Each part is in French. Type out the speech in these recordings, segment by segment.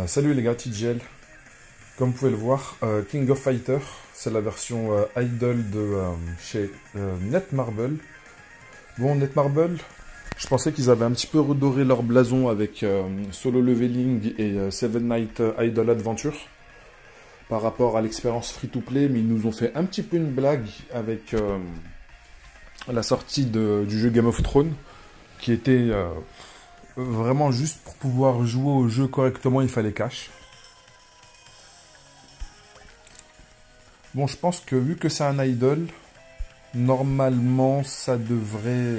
Salut les gars, TGL. Comme vous pouvez le voir, King of Fighter, c'est la version Idol de chez Netmarble. Bon, Netmarble, je pensais qu'ils avaient un petit peu redoré leur blason avec Solo Leveling et Seven Night Idol Adventure par rapport à l'expérience free-to-play, mais ils nous ont fait un petit peu une blague avec la sortie du jeu Game of Thrones, qui était vraiment juste pour pouvoir jouer au jeu correctement, il fallait cash. Bon, je pense que vu que c'est un idol, normalement ça devrait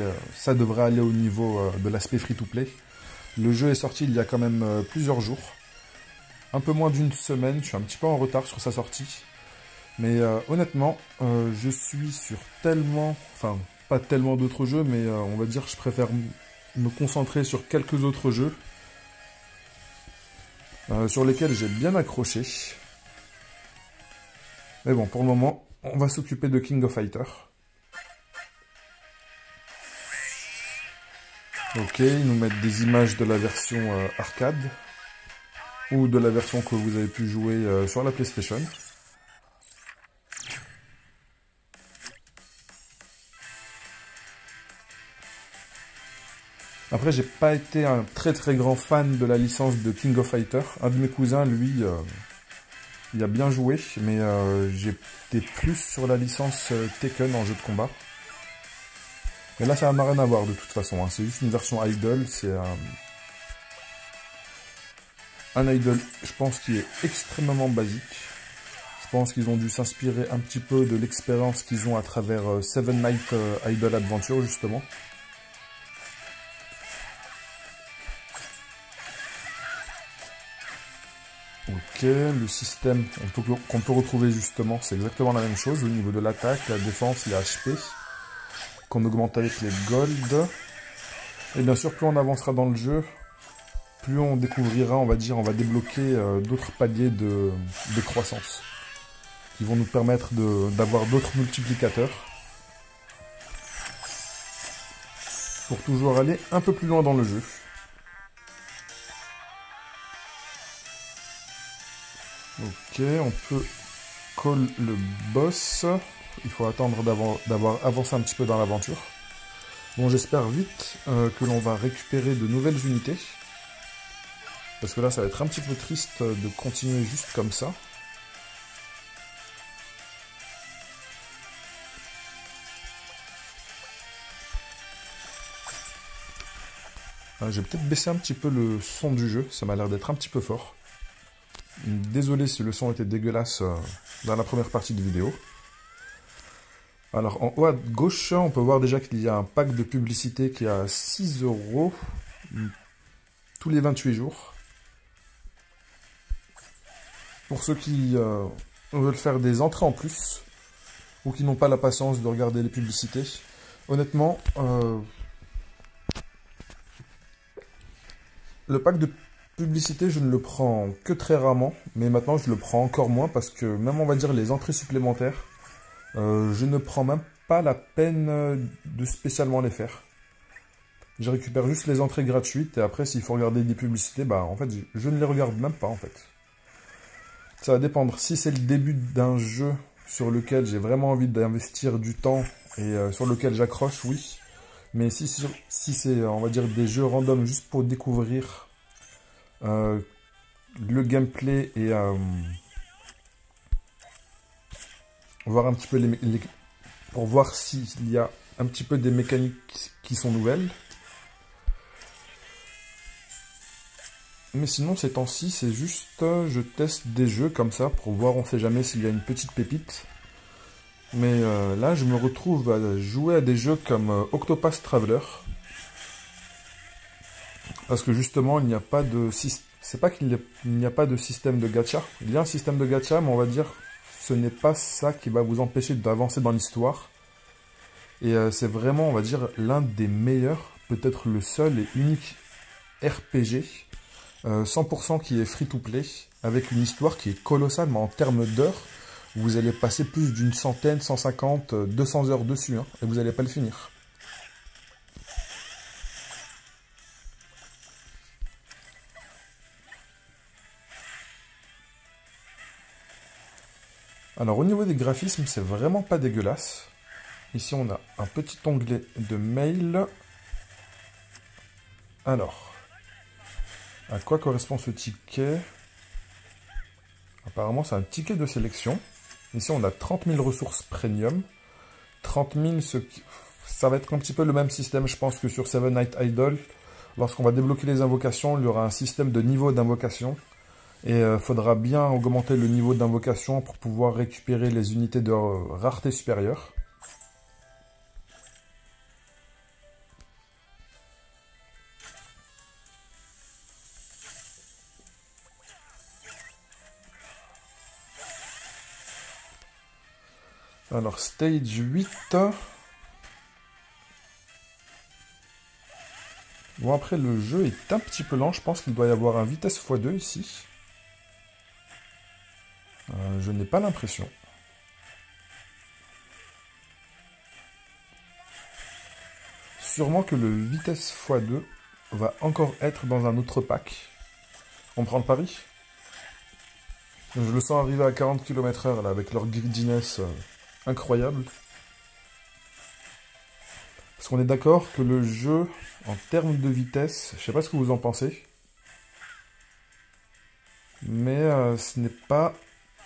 aller au niveau de l'aspect free-to-play. Le jeu est sorti il y a quand même plusieurs jours. Un peu moins d'une semaine, je suis un petit peu en retard sur sa sortie. Mais honnêtement, je suis sur tellement, enfin pas tellement d'autres jeux, mais on va dire que je préfère me concentrer sur quelques autres jeux sur lesquels j'ai bien accroché. Mais bon, pour le moment, on va s'occuper de King of Fighter. Ok, ils nous mettent des images de la version arcade ou de la version que vous avez pu jouer sur la PlayStation. Après, j'ai pas été un très grand fan de la licence de King of Fighter. Un de mes cousins, lui, il a bien joué, mais j'étais plus sur la licence Tekken en jeu de combat. Mais là, ça n'a rien à voir de toute façon, hein. C'est juste une version idol, c'est un idol, je pense, qui est extrêmement basique. Je pense qu'ils ont dû s'inspirer un petit peu de l'expérience qu'ils ont à travers Seven Night Idol Adventure, justement. Ok, le système qu'on peut retrouver justement, c'est exactement la même chose au niveau de l'attaque, la défense, les HP, qu'on augmente avec les gold. Et bien sûr, plus on avancera dans le jeu, plus on découvrira, on va débloquer d'autres paliers de croissance, qui vont nous permettre d'avoir d'autres multiplicateurs, pour toujours aller un peu plus loin dans le jeu. Ok, on peut call le boss. Il faut attendre d'avoir avancé un petit peu dans l'aventure. Bon, j'espère vite que l'on va récupérer de nouvelles unités. Parce que là, ça va être un petit peu triste de continuer juste comme ça. Je vais peut-être baisser un petit peu le son du jeu. Ça m'a l'air d'être un petit peu fort. Désolé si le son était dégueulasse dans la première partie de vidéo. Alors en haut à gauche, on peut voir déjà qu'il y a un pack de publicité qui est à 6 € tous les 28 jours. Pour ceux qui veulent faire des entrées en plus, ou qui n'ont pas la patience de regarder les publicités, honnêtement, le pack de publicité, je ne le prends que très rarement, mais maintenant je le prends encore moins parce que même on va dire les entrées supplémentaires, je ne prends même pas la peine de spécialement les faire. Je récupère juste les entrées gratuites et après s'il faut regarder des publicités, bah en fait je ne les regarde même pas en fait. Ça va dépendre. Si c'est le début d'un jeu sur lequel j'ai vraiment envie d'investir du temps et sur lequel j'accroche, oui. Mais si c'est, on va dire, des jeux random juste pour découvrir le gameplay et voir un petit peu pour voir s'il y a un petit peu des mécaniques qui sont nouvelles. Mais sinon, ces temps-ci, c'est juste, je teste des jeux comme ça pour voir, on sait jamais s'il y a une petite pépite. Mais là, je me retrouve à jouer à des jeux comme Octopath Traveler. Parce que justement, il n'y a pas de système. C'est pas qu'il n'y a pas de système de gacha. Il y a un système de gacha, mais on va dire ce n'est pas ça qui va vous empêcher d'avancer dans l'histoire. Et c'est vraiment, on va dire, l'un des meilleurs, peut-être le seul et unique RPG 100% qui est free-to-play, avec une histoire qui est colossale, mais en termes d'heures, vous allez passer plus d'une centaine, 150, 200 heures dessus, hein, et vous n'allez pas le finir. Alors au niveau des graphismes, c'est vraiment pas dégueulasse. Ici on a un petit onglet de mail. Alors, à quoi correspond ce ticket? Apparemment c'est un ticket de sélection. Ici on a 30 000 ressources premium. 30 000, ça va être un petit peu le même système je pense que sur Seven Night Idol. Lorsqu'on va débloquer les invocations, il y aura un système de niveau d'invocation. Et il faudra bien augmenter le niveau d'invocation pour pouvoir récupérer les unités de rareté supérieure. Alors, stage 8. Bon, après, le jeu est un petit peu lent. Je pense qu'il doit y avoir un vitesse x2 ici. Je n'ai pas l'impression. Sûrement que le vitesse x2 va encore être dans un autre pack. On prend le pari? Je le sens arriver à 40 km/h là, avec leur greediness incroyable. Parce qu'on est d'accord que le jeu, en termes de vitesse, je sais pas ce que vous en pensez, mais ce n'est pas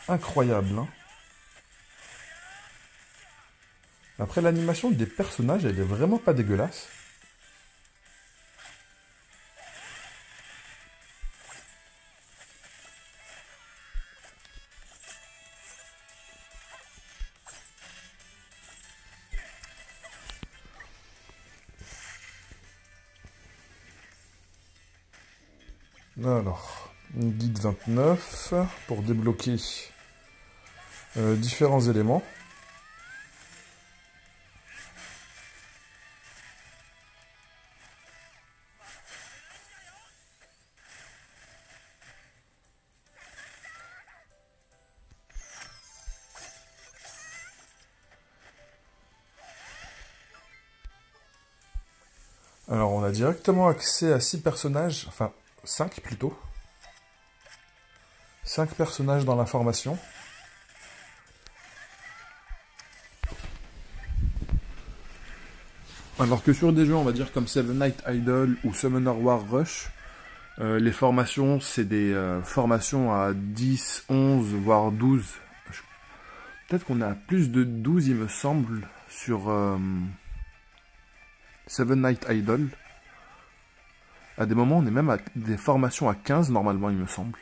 incroyable. Hein. Après, l'animation des personnages, elle est vraiment pas dégueulasse. Alors, guide 29 pour débloquer différents éléments. Alors, on a directement accès à 6 personnages, enfin 5 plutôt. 5 personnages dans la formation. Alors que sur des jeux, on va dire comme Seven Night Idol ou Summoner War Rush, les formations, c'est des formations à 10, 11, voire 12. Peut-être qu'on a plus de 12, il me semble, sur Seven Night Idol. À des moments, on est même à des formations à 15, normalement, il me semble.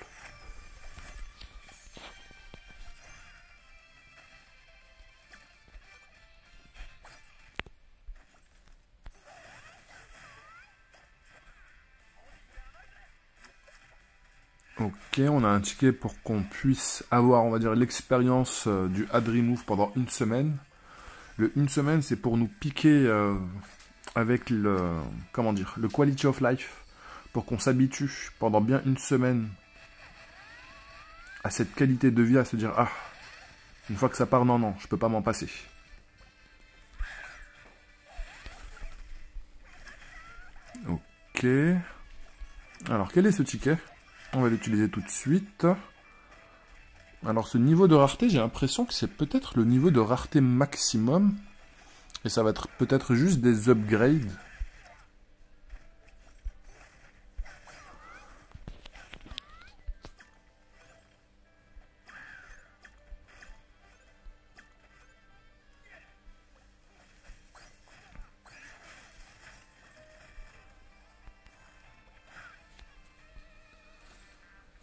Ok, on a un ticket pour qu'on puisse avoir, on va dire, l'expérience du Ad Remove pendant une semaine. Le une semaine, c'est pour nous piquer avec le, comment dire, le quality of life, pour qu'on s'habitue pendant bien une semaine à cette qualité de vie, à se dire, ah, une fois que ça part, non, non, je peux pas m'en passer. Ok. Alors, quel est ce ticket? On va l'utiliser tout de suite. Alors, ce niveau de rareté, j'ai l'impression que c'est peut-être le niveau de rareté maximum. Et ça va être peut-être juste des upgrades.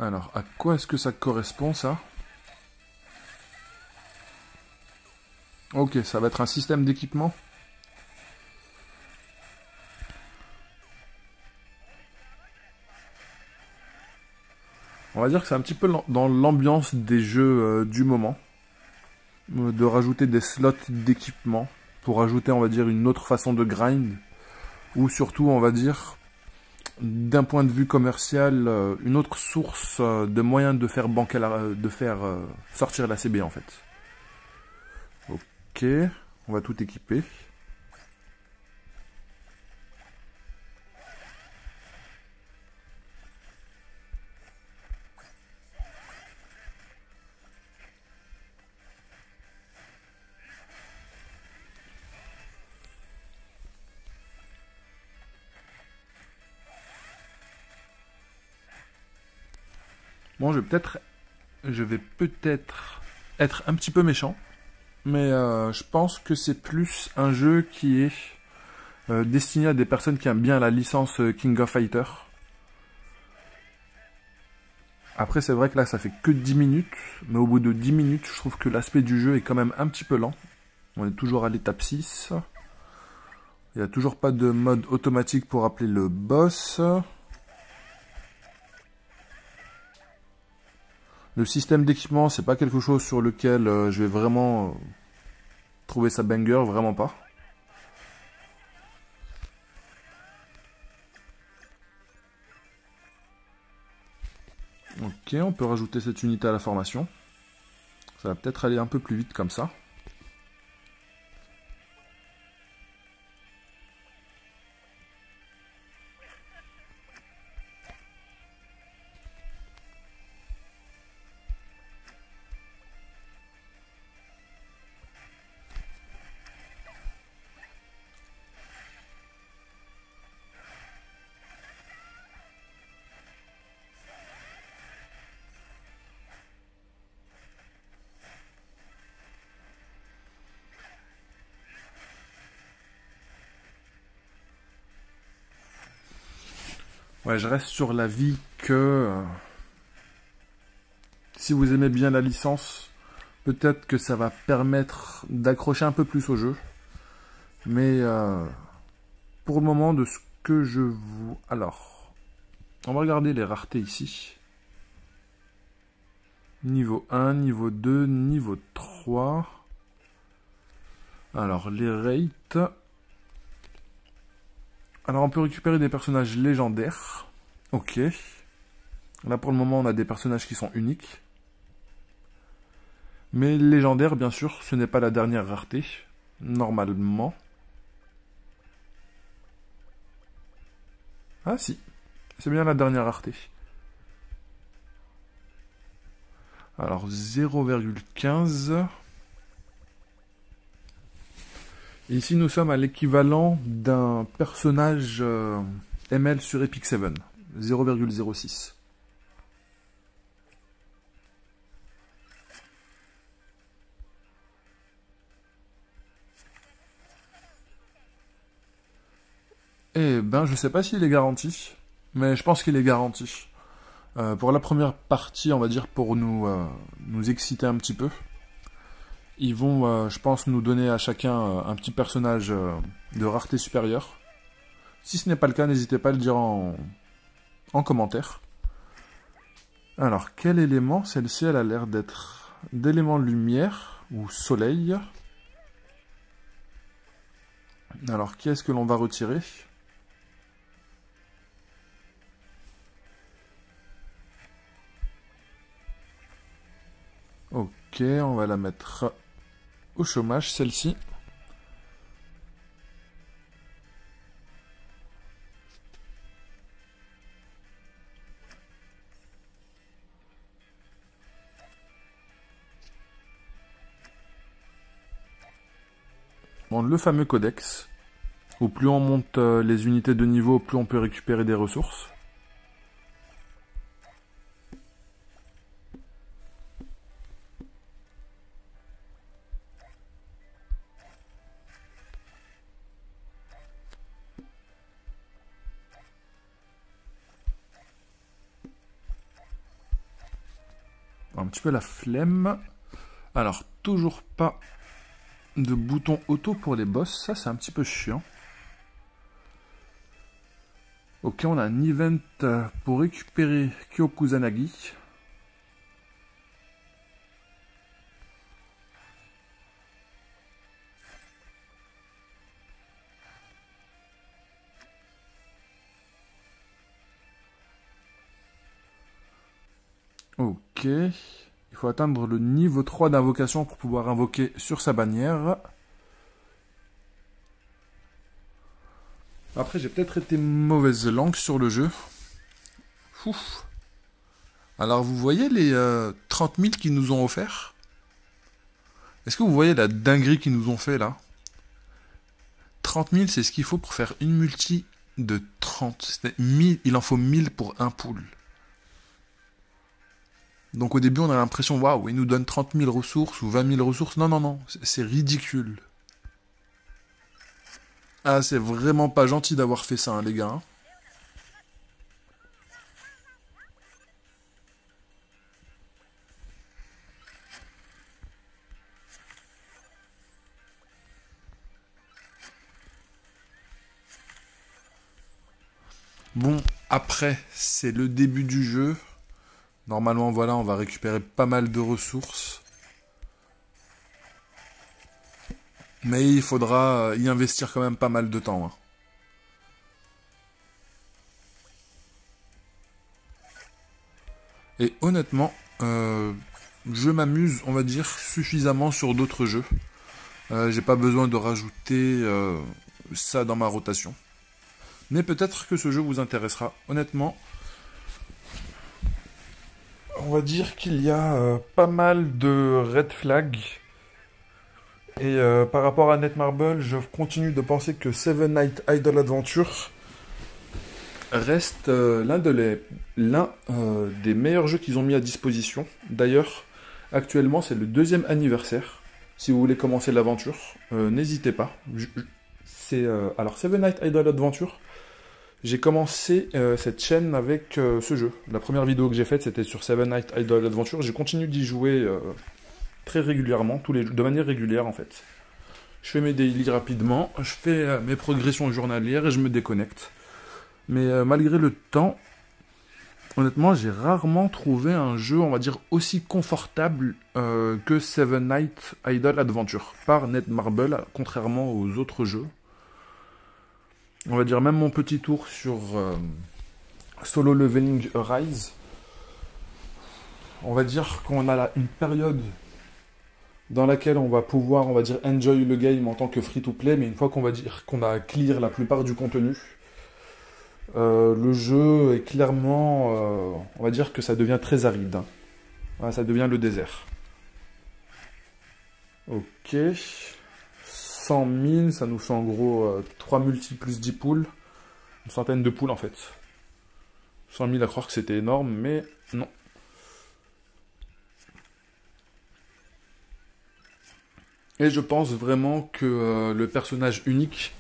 Alors, à quoi est-ce que ça correspond, ça? Ok, ça va être un système d'équipement. On va dire que c'est un petit peu dans l'ambiance des jeux du moment. De rajouter des slots d'équipement pour ajouter, on va dire, une autre façon de grind. Ou surtout, on va dire, d'un point de vue commercial, une autre source de moyens de faire banquer de faire sortir la CB en fait. Ok, on va tout équiper. Bon, je vais peut-être être un petit peu méchant, mais je pense que c'est plus un jeu qui est destiné à des personnes qui aiment bien la licence King of Fighters. Après, c'est vrai que là, ça fait que 10 minutes, mais au bout de 10 minutes, je trouve que l'aspect du jeu est quand même un petit peu lent. On est toujours à l'étape 6. Il n'y a toujours pas de mode automatique pour appeler le boss. Le système d'équipement, c'est pas quelque chose sur lequel je vais vraiment trouver ça banger, vraiment pas. Ok, on peut rajouter cette unité à la formation. Ça va peut-être aller un peu plus vite comme ça. Ouais, je reste sur l'avis que si vous aimez bien la licence, peut-être que ça va permettre d'accrocher un peu plus au jeu. Mais pour le moment, de ce que je vous... Alors, on va regarder les raretés ici. Niveau 1, niveau 2, niveau 3. Alors, les rates... Alors, on peut récupérer des personnages légendaires. Ok. Là, pour le moment, on a des personnages qui sont uniques. Mais légendaire, bien sûr, ce n'est pas la dernière rareté. Normalement. Ah si. C'est bien la dernière rareté. Alors, 0,15. Ici, nous sommes à l'équivalent d'un personnage ML sur Epic 7, 0,06. Eh ben, je sais pas s'il est garanti, mais je pense qu'il est garanti. Pour la première partie, on va dire, pour nous exciter un petit peu. Ils vont, je pense, nous donner à chacun un petit personnage de rareté supérieure. Si ce n'est pas le cas, n'hésitez pas à le dire en commentaire. Alors, quel élément? Celle-ci, elle a l'air d'être d'élément lumière ou soleil. Alors, qui est-ce que l'on va retirer? Ok, on va la mettre au chômage, celle-ci. Bon, le fameux codex, où plus on monte les unités de niveau, plus on peut récupérer des ressources. Un petit peu la flemme. Alors, toujours pas de bouton auto pour les boss, ça c'est un petit peu chiant. Ok, on a un event pour récupérer Kyokusanagi. Ok, il faut atteindre le niveau 3 d'invocation pour pouvoir invoquer sur sa bannière. Après, j'ai peut-être été mauvaise langue sur le jeu. Ouf. Alors, vous voyez les 30 000 qu'ils nous ont offerts? Est-ce que vous voyez la dinguerie qu'ils nous ont fait là? 30 000, c'est ce qu'il faut pour faire une multi de 30. 1000, il en faut 1000 pour un pool. Donc au début, on a l'impression, waouh, il nous donne 30 000 ressources ou 20 000 ressources. Non, non, non, c'est ridicule. Ah, c'est vraiment pas gentil d'avoir fait ça, hein, les gars. Hein. Bon, après, c'est le début du jeu. Normalement, voilà, on va récupérer pas mal de ressources. Mais il faudra y investir quand même pas mal de temps. Hein. Et honnêtement, je m'amuse, on va dire, suffisamment sur d'autres jeux. J'ai pas besoin de rajouter ça dans ma rotation. Mais peut-être que ce jeu vous intéressera. Honnêtement, on va dire qu'il y a pas mal de red flags. Et par rapport à Netmarble, je continue de penser que Seven Nights Idle Adventure reste l'un des meilleurs jeux qu'ils ont mis à disposition. D'ailleurs, actuellement, c'est le 2e anniversaire. Si vous voulez commencer l'aventure, n'hésitez pas. Alors, Seven Nights Idle Adventure, j'ai commencé cette chaîne avec ce jeu. La première vidéo que j'ai faite, c'était sur Seven Nights Idle Adventure. J'ai continué d'y jouer très régulièrement, de manière régulière en fait. Je fais mes daily rapidement, je fais mes progressions journalières et je me déconnecte. Mais malgré le temps, honnêtement, j'ai rarement trouvé un jeu, on va dire, aussi confortable que Seven Nights Idle Adventure par Netmarble, contrairement aux autres jeux. On va dire même mon petit tour sur Solo Leveling Arise. On va dire qu'on a là une période dans laquelle on va pouvoir, on va dire, enjoy le game en tant que free-to-play, mais une fois qu'on va dire qu'on a clear la plupart du contenu, le jeu est clairement, on va dire que ça devient très aride. Hein. Voilà, ça devient le désert. Ok. 100 000, ça nous fait en gros 3 multi plus 10 poules. Une centaine de poules en fait. 100 000 à croire que c'était énorme, mais non. Et je pense vraiment que le personnage unique,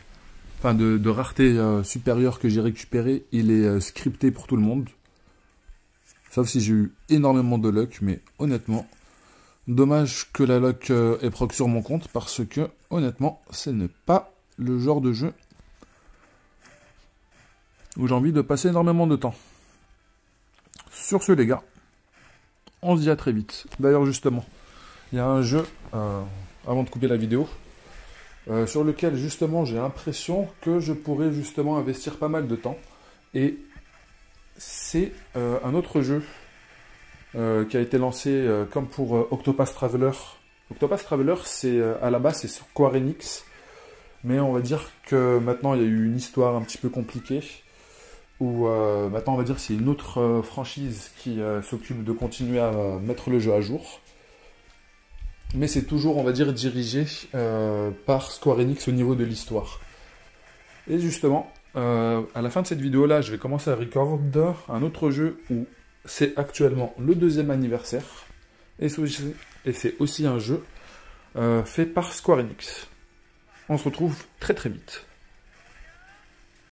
enfin de rareté supérieure que j'ai récupéré, il est scripté pour tout le monde. Sauf si j'ai eu énormément de luck, mais honnêtement, dommage que la luck ait proc sur mon compte, parce que honnêtement, ce n'est pas le genre de jeu où j'ai envie de passer énormément de temps. Sur ce les gars, on se dit à très vite. D'ailleurs justement, il y a un jeu... avant de couper la vidéo, sur lequel justement j'ai l'impression que je pourrais justement investir pas mal de temps. Et c'est un autre jeu qui a été lancé comme pour Octopath Traveler. Octopath Traveler, c'est à la base c'est Square Enix, mais on va dire que maintenant il y a eu une histoire un petit peu compliquée, où maintenant on va dire que c'est une autre franchise qui s'occupe de continuer à mettre le jeu à jour. Mais c'est toujours, on va dire, dirigé par Square Enix au niveau de l'histoire. Et justement, à la fin de cette vidéo-là, je vais commencer à record un autre jeu où c'est actuellement le 2e anniversaire. Et c'est aussi un jeu fait par Square Enix. On se retrouve très très vite.